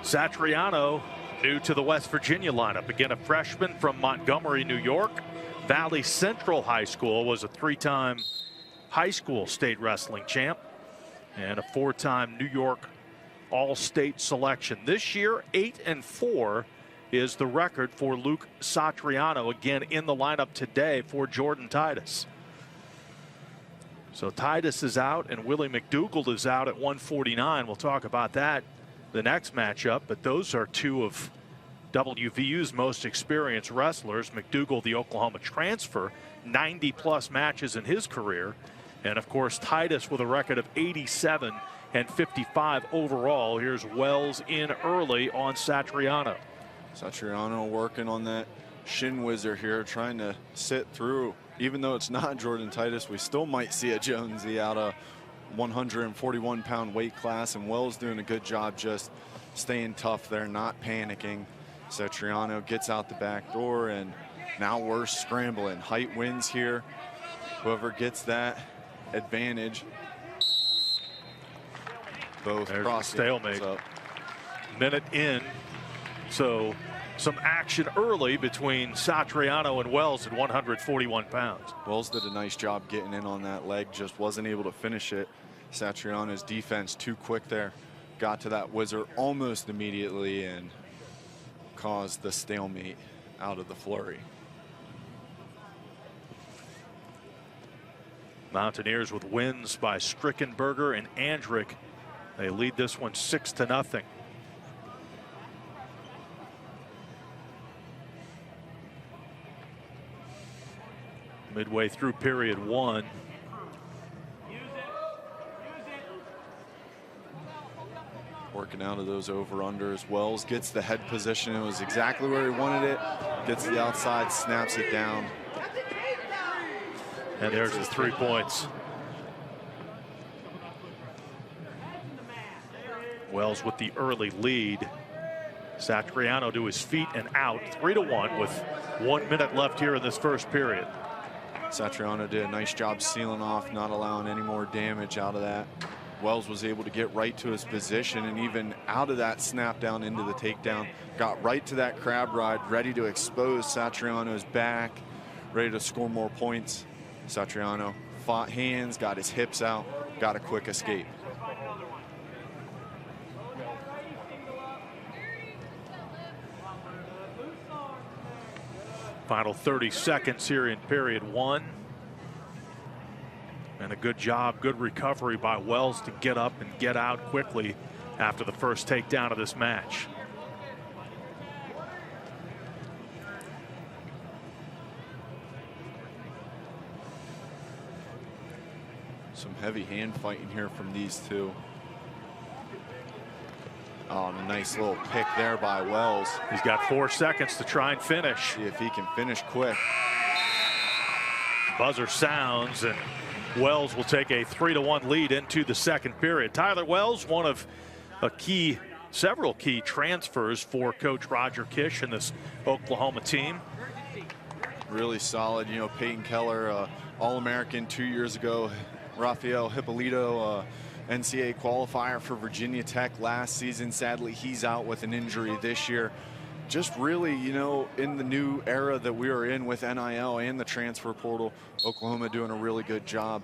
Satriano, new to the West Virginia lineup. Again, a freshman from Montgomery, New York. Valley Central High School, was a 3-time high school state wrestling champ and a 4-time New York All-State selection. This year, 8-4 is the record for Luke Satriano, again in the lineup today for Jordan Titus. So Titus is out and Willie McDougald is out at 149. We'll talk about that the next matchup, but those are two of WVU's most experienced wrestlers. McDougald, the Oklahoma transfer, 90+ matches in his career. And of course, Titus with a record of 87 and 55 overall. Here's Wells in early on Satriano. Satriano working on that shin whizzer here, trying to sit through. Even though it's not Jordan Titus, we still might see a Jonesy out of 141-pound weight class, and Wells doing a good job just staying tough there, not panicking. Satriano gets out the back door, and now we're scrambling. Height wins here. Whoever gets that advantage. Both cross stalemate. Minute in, so some action early between Satriano and Wells at 141 pounds. Wells did a nice job getting in on that leg, just wasn't able to finish it. Satriano's defense too quick there. Got to that whizzer almost immediately and caused the stalemate out of the flurry. Mountaineers with wins by Strickenberger and Andrick. They lead this one 6-0. Midway through period one. Working out of those over-unders. Wells gets the head position. It was exactly where he wanted it. Gets the outside, snaps it down. And there's the 3 points. Wells with the early lead. Satriano to his feet and out, 3-1 with 1 minute left here in this first period. Satriano did a nice job sealing off, not allowing any more damage out of that. Wells was able to get right to his position, and even out of that snap down into the takedown, got right to that crab ride, ready to expose Satriano's back, ready to score more points. Satriano fought hands, got his hips out, got a quick escape. Final 30 seconds here in period one. And a good job, good recovery by Wells to get up and get out quickly after the first takedown of this match. Some heavy hand fighting here from these two. Oh, a nice little pick there by Wells. He's got 4 seconds to try and finish. See if he can finish quick. Buzzer sounds, and Wells will take a 3-1 lead into the second period. Tyler Wells, one of several key transfers for Coach Roger Kish and this Oklahoma team. Really solid. You know, Peyton Keller, All-American 2 years ago. Rafael Hippolito, NCAA qualifier for Virginia Tech last season. Sadly, he's out with an injury this year. Just really, you know, in the new era that we are in with NIL and the transfer portal, Oklahoma doing a really good job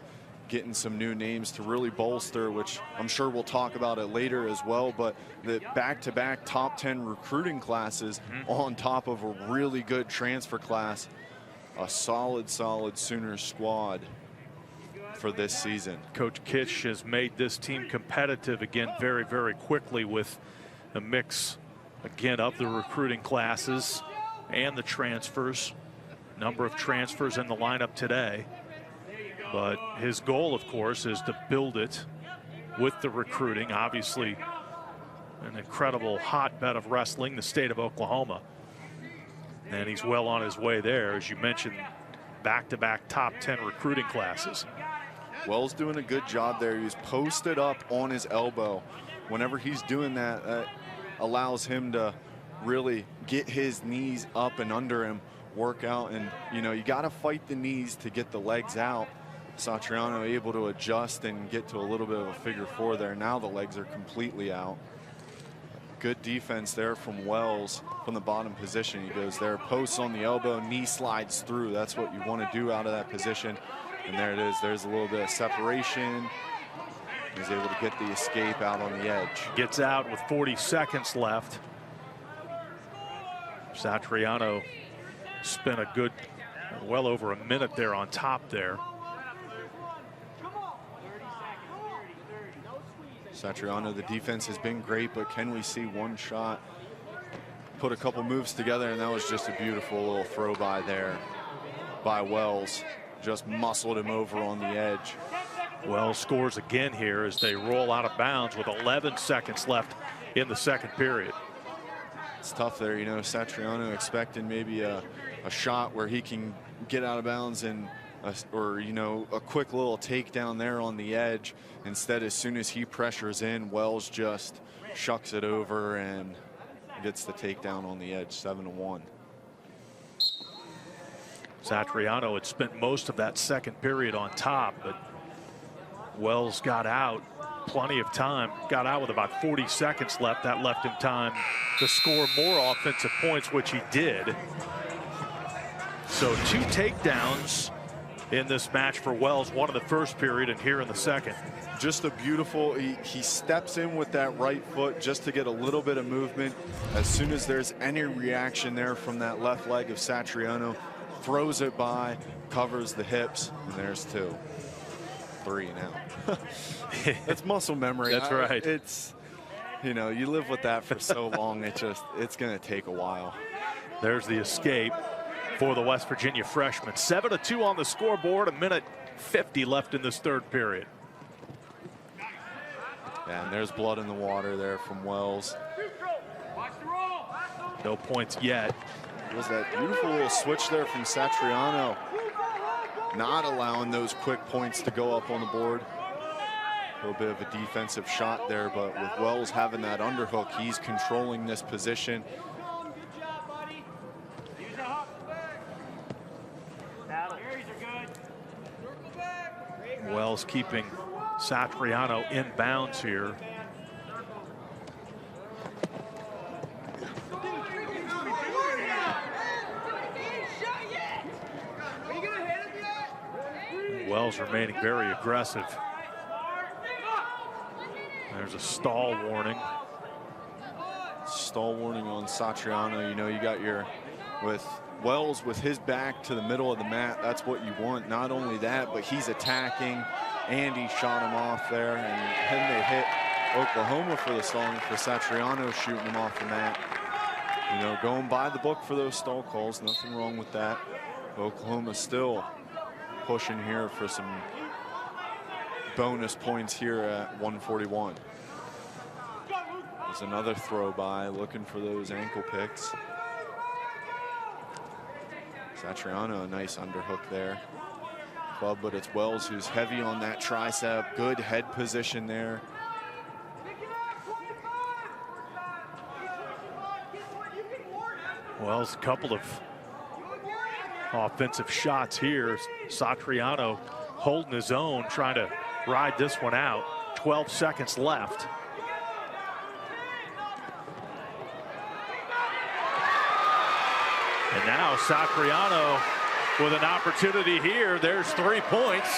getting some new names to really bolster, which I'm sure we'll talk about it later as well, but the back-to-back top 10 recruiting classes on top of a really good transfer class. A solid Sooners squad for this season. Coach Kish has made this team competitive again very, very quickly with a mix again of the recruiting classes and the transfers. Number of transfers in the lineup today. But his goal, of course, is to build it with the recruiting. Obviously, an incredible hotbed of wrestling, the state of Oklahoma. And he's well on his way there, as you mentioned, back-to-back top 10 recruiting classes. Wells doing a good job there. He's posted up on his elbow. Whenever he's doing that, allows him to really get his knees up and under him, work out, and you know, you got to fight the knees to get the legs out. Satriano able to adjust and get to a little bit of a figure four there. Now the legs are completely out. Good defense there from Wells from the bottom position. He goes there, posts on the elbow, knee slides through. That's what you want to do out of that position. And there it is. There's a little bit of separation. He's able to get the escape out on the edge. Gets out with 40 seconds left. Satriano spent a good, well over a minute there on top there. Satriano, the defense has been great, but can we see one shot? Put a couple moves together, and that was just a beautiful little throw by there by Wells. Just muscled him over on the edge. Wells scores again here as they roll out of bounds with 11 seconds left in the second period. It's tough there, you know, Satriano expecting maybe a shot where he can get out of bounds and or, you know, a quick little takedown there on the edge. Instead, as soon as he pressures in, Wells just shucks it over and gets the takedown on the edge, 7-1. Satriano had spent most of that second period on top, but Wells got out plenty of time, got out with about 40 seconds left. That left him time to score more offensive points, which he did. So 2 takedowns in this match for Wells, one in the first period and here in the second. Just a beautiful, he steps in with that right foot just to get a little bit of movement. As soon as there's any reaction there from that left leg of Satriano, throws it by, covers the hips, and there's 2. 3 now. That's muscle memory. That's right. It's, you know, you live with that for so long, it's going to take a while. There's the escape for the West Virginia freshman. 7-2 on the scoreboard, 1:50 left in this third period. Yeah, and there's blood in the water there from Wells. No points yet. It was that beautiful little switch there from Satriano, not allowing those quick points to go up on the board. A little bit of a defensive shot there, but with Wells having that underhook, he's controlling this position. Wells keeping Satriano in bounds here. Wells remaining very aggressive. There's a stall warning. Stall warning on Satriano. You know, you got your, with Wells with his back to the middle of the mat, that's what you want. Not only that, but he's attacking. Andy shot him off there, and then they hit Oklahoma for the stalling for Satriano, shooting him off the mat. You know, going by the book for those stall calls, nothing wrong with that. Oklahoma still pushing here for some bonus points here at 141. There's another throw by, looking for those ankle picks. Satriano, a nice underhook there. Club, but it's Wells who's heavy on that tricep. Good head position there. Wells, a couple of offensive shots here. Satriano holding his own, trying to ride this one out. 12 seconds left. And now Satriano with an opportunity here. There's 3 points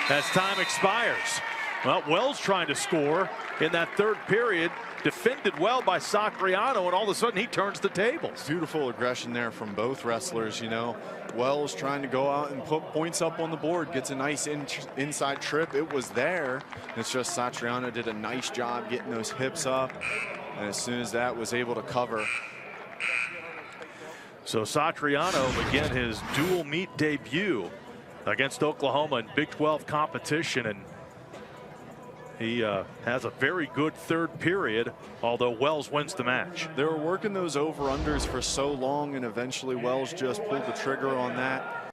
as time expires. Well, Wells trying to score in that third period, defended well by Satriano, and all of a sudden he turns the tables. Beautiful aggression there from both wrestlers, you know. Wells trying to go out and put points up on the board, gets a nice inside trip. It was there. It's just Satriano did a nice job getting those hips up, and as soon as that was able to cover. So Satriano, again, his dual meet debut against Oklahoma in Big 12 competition, and he has a very good third period, although Wells wins the match. They were working those over-unders for so long, and eventually Wells just pulled the trigger on that.